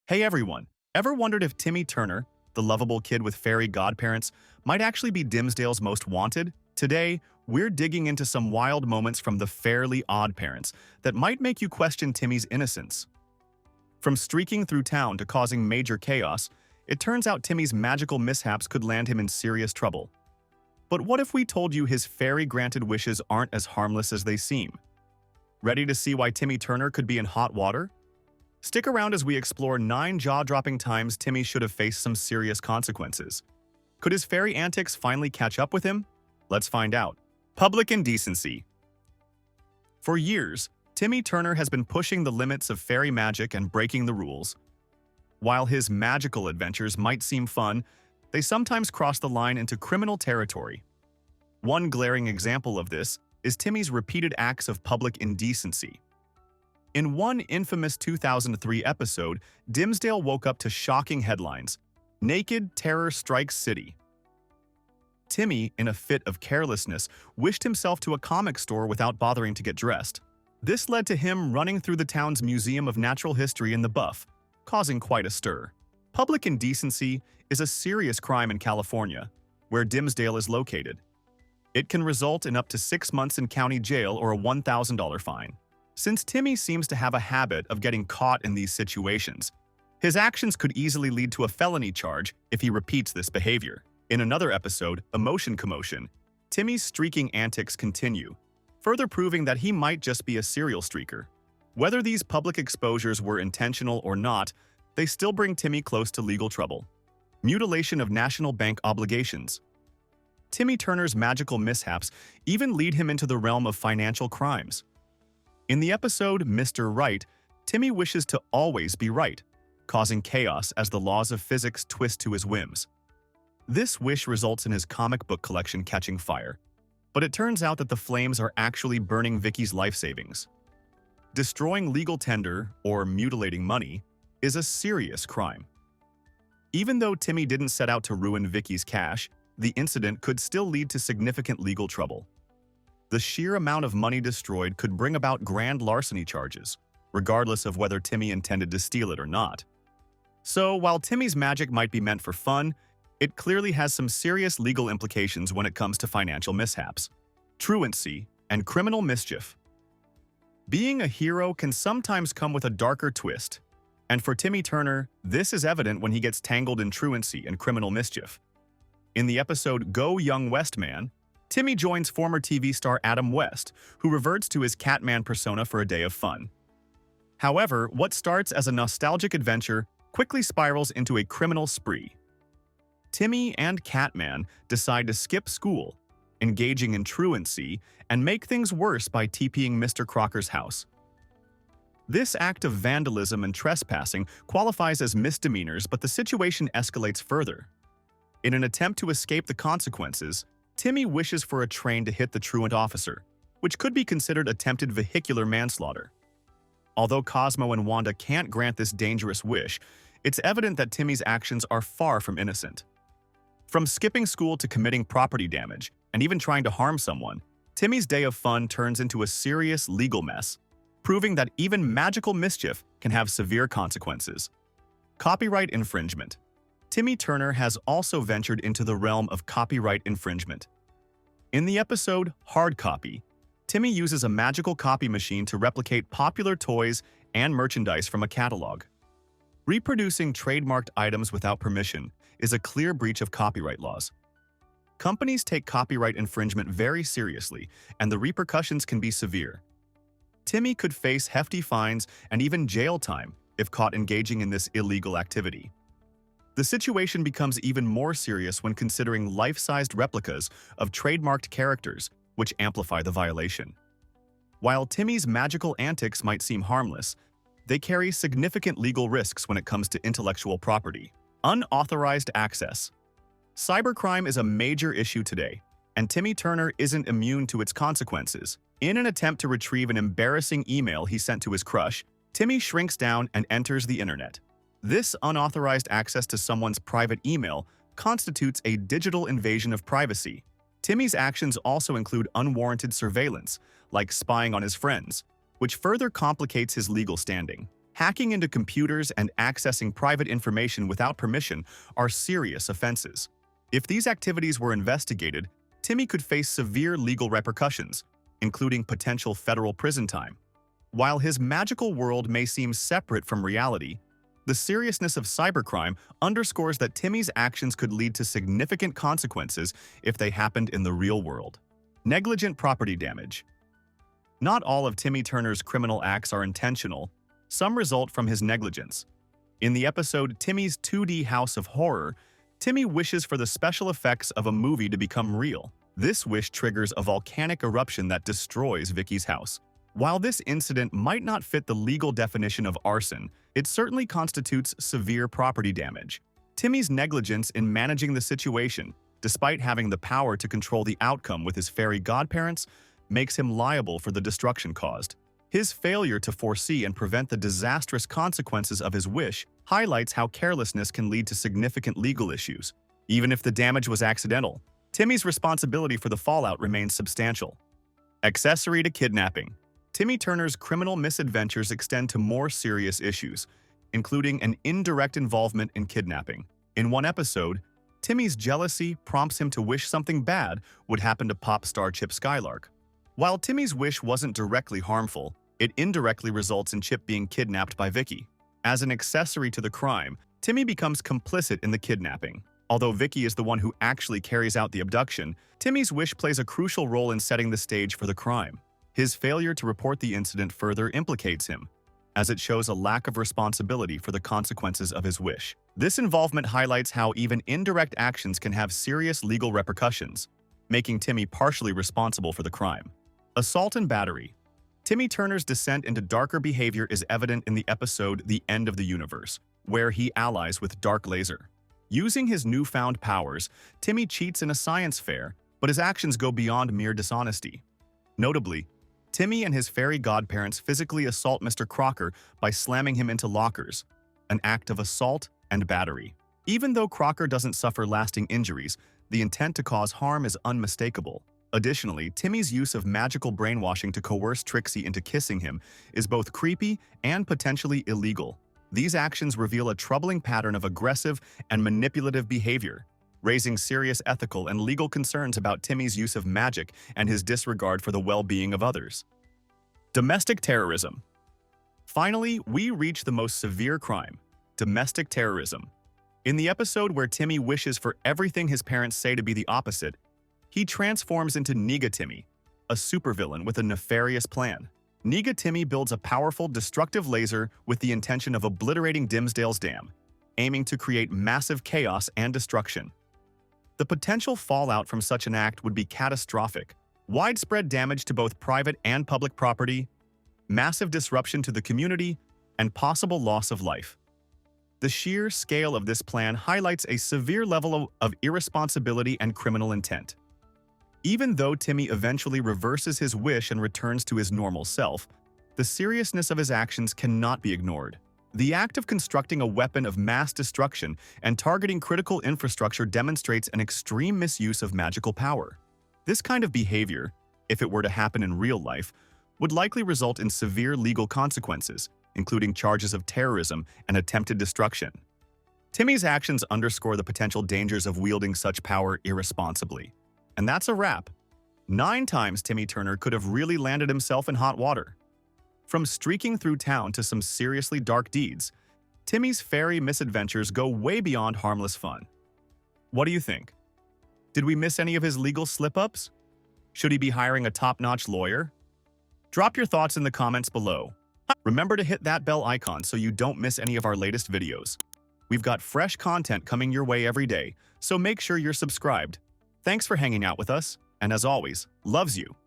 Hey everyone, ever wondered if Timmy Turner, the lovable kid with fairy godparents, might actually be Dimsdale's most wanted? Today, we're digging into some wild moments from the Fairly Odd Parents that might make you question Timmy's innocence. From streaking through town to causing major chaos, it turns out Timmy's magical mishaps could land him in serious trouble. But what if we told you his fairy-granted wishes aren't as harmless as they seem? Ready to see why Timmy Turner could be in hot water? Stick around as we explore 9 jaw-dropping times Timmy should have faced some serious consequences. Could his fairy antics finally catch up with him? Let's find out. Public indecency. For years, Timmy Turner has been pushing the limits of fairy magic and breaking the rules. While his magical adventures might seem fun, they sometimes cross the line into criminal territory. One glaring example of this is Timmy's repeated acts of public indecency. In one infamous 2003 episode, Dimsdale woke up to shocking headlines: "Naked Terror Strikes City." Timmy, in a fit of carelessness, wished himself to a comic store without bothering to get dressed. This led to him running through the town's Museum of Natural History in the Buff, causing quite a stir. Public indecency is a serious crime in California, where Dimsdale is located. It can result in up to 6 months in county jail or a $1,000 fine. Since Timmy seems to have a habit of getting caught in these situations, his actions could easily lead to a felony charge if he repeats this behavior. In another episode, Emotion Commotion, Timmy's streaking antics continue, further proving that he might just be a serial streaker. Whether these public exposures were intentional or not, they still bring Timmy close to legal trouble. Mutilation of national bank obligations. Timmy Turner's magical mishaps even lead him into the realm of financial crimes. In the episode Mr. Right, Timmy wishes to always be right, causing chaos as the laws of physics twist to his whims. This wish results in his comic book collection catching fire, but it turns out that the flames are actually burning Vicky's life savings. Destroying legal tender, or mutilating money, is a serious crime. Even though Timmy didn't set out to ruin Vicky's cash, the incident could still lead to significant legal trouble. The sheer amount of money destroyed could bring about grand larceny charges, regardless of whether Timmy intended to steal it or not. So, while Timmy's magic might be meant for fun, it clearly has some serious legal implications when it comes to financial mishaps, truancy, and criminal mischief. Being a hero can sometimes come with a darker twist, and for Timmy Turner, this is evident when he gets tangled in truancy and criminal mischief. In the episode Go Young West Man, Timmy joins former TV star Adam West, who reverts to his Catman persona for a day of fun. However, what starts as a nostalgic adventure quickly spirals into a criminal spree. Timmy and Catman decide to skip school, engaging in truancy, and make things worse by TPing Mr. Crocker's house. This act of vandalism and trespassing qualifies as misdemeanors, but the situation escalates further. In an attempt to escape the consequences, Timmy wishes for a train to hit the truant officer, which could be considered attempted vehicular manslaughter. Although Cosmo and Wanda can't grant this dangerous wish, it's evident that Timmy's actions are far from innocent. From skipping school to committing property damage, and even trying to harm someone, Timmy's day of fun turns into a serious legal mess, proving that even magical mischief can have severe consequences. Copyright infringement. Timmy Turner has also ventured into the realm of copyright infringement. In the episode Hard Copy, Timmy uses a magical copy machine to replicate popular toys and merchandise from a catalog. Reproducing trademarked items without permission is a clear breach of copyright laws. Companies take copyright infringement very seriously, and the repercussions can be severe. Timmy could face hefty fines and even jail time if caught engaging in this illegal activity. The situation becomes even more serious when considering life-sized replicas of trademarked characters, which amplify the violation. While Timmy's magical antics might seem harmless, they carry significant legal risks when it comes to intellectual property. Unauthorized access. Cybercrime is a major issue today, and Timmy Turner isn't immune to its consequences. In an attempt to retrieve an embarrassing email he sent to his crush, Timmy shrinks down and enters the internet. This unauthorized access to someone's private email constitutes a digital invasion of privacy. Timmy's actions also include unwarranted surveillance, like spying on his friends, which further complicates his legal standing. Hacking into computers and accessing private information without permission are serious offenses. If these activities were investigated, Timmy could face severe legal repercussions, including potential federal prison time. While his magical world may seem separate from reality, the seriousness of cybercrime underscores that Timmy's actions could lead to significant consequences if they happened in the real world. Negligent property damage. Not all of Timmy Turner's criminal acts are intentional. Some result from his negligence. In the episode Timmy's 2D House of Horror, Timmy wishes for the special effects of a movie to become real. This wish triggers a volcanic eruption that destroys Vicky's house. While this incident might not fit the legal definition of arson, it certainly constitutes severe property damage. Timmy's negligence in managing the situation, despite having the power to control the outcome with his fairy godparents, makes him liable for the destruction caused. His failure to foresee and prevent the disastrous consequences of his wish highlights how carelessness can lead to significant legal issues. Even if the damage was accidental, Timmy's responsibility for the fallout remains substantial. Accessory to kidnapping. Timmy Turner's criminal misadventures extend to more serious issues, including an indirect involvement in kidnapping. In one episode, Timmy's jealousy prompts him to wish something bad would happen to pop star Chip Skylark. While Timmy's wish wasn't directly harmful, it indirectly results in Chip being kidnapped by Vicky. As an accessory to the crime, Timmy becomes complicit in the kidnapping. Although Vicky is the one who actually carries out the abduction, Timmy's wish plays a crucial role in setting the stage for the crime. His failure to report the incident further implicates him, as it shows a lack of responsibility for the consequences of his wish. This involvement highlights how even indirect actions can have serious legal repercussions, making Timmy partially responsible for the crime. Assault and battery. Timmy Turner's descent into darker behavior is evident in the episode The End of the Universe, where he allies with Dark Laser. Using his newfound powers, Timmy cheats in a science fair, but his actions go beyond mere dishonesty. Notably, Timmy and his fairy godparents physically assault Mr. Crocker by slamming him into lockers, an act of assault and battery. Even though Crocker doesn't suffer lasting injuries, the intent to cause harm is unmistakable. Additionally, Timmy's use of magical brainwashing to coerce Trixie into kissing him is both creepy and potentially illegal. These actions reveal a troubling pattern of aggressive and manipulative behavior, raising serious ethical and legal concerns about Timmy's use of magic and his disregard for the well-being of others. Domestic terrorism. Finally, we reach the most severe crime: domestic terrorism. In the episode where Timmy wishes for everything his parents say to be the opposite, he transforms into Niga Timmy, a supervillain with a nefarious plan. Niga Timmy builds a powerful, destructive laser with the intention of obliterating Dimsdale's dam, aiming to create massive chaos and destruction. The potential fallout from such an act would be catastrophic: widespread damage to both private and public property, massive disruption to the community, and possible loss of life. The sheer scale of this plan highlights a severe level of irresponsibility and criminal intent. Even though Timmy eventually reverses his wish and returns to his normal self, the seriousness of his actions cannot be ignored. The act of constructing a weapon of mass destruction and targeting critical infrastructure demonstrates an extreme misuse of magical power. This kind of behavior, if it were to happen in real life, would likely result in severe legal consequences, including charges of terrorism and attempted destruction. Timmy's actions underscore the potential dangers of wielding such power irresponsibly. And that's a wrap. 9 times Timmy Turner could have really landed himself in hot water. From streaking through town to some seriously dark deeds, Timmy's fairy misadventures go way beyond harmless fun. What do you think? Did we miss any of his legal slip-ups? Should he be hiring a top-notch lawyer? Drop your thoughts in the comments below. Remember to hit that bell icon so you don't miss any of our latest videos. We've got fresh content coming your way every day, so make sure you're subscribed. Thanks for hanging out with us, and as always, loves you.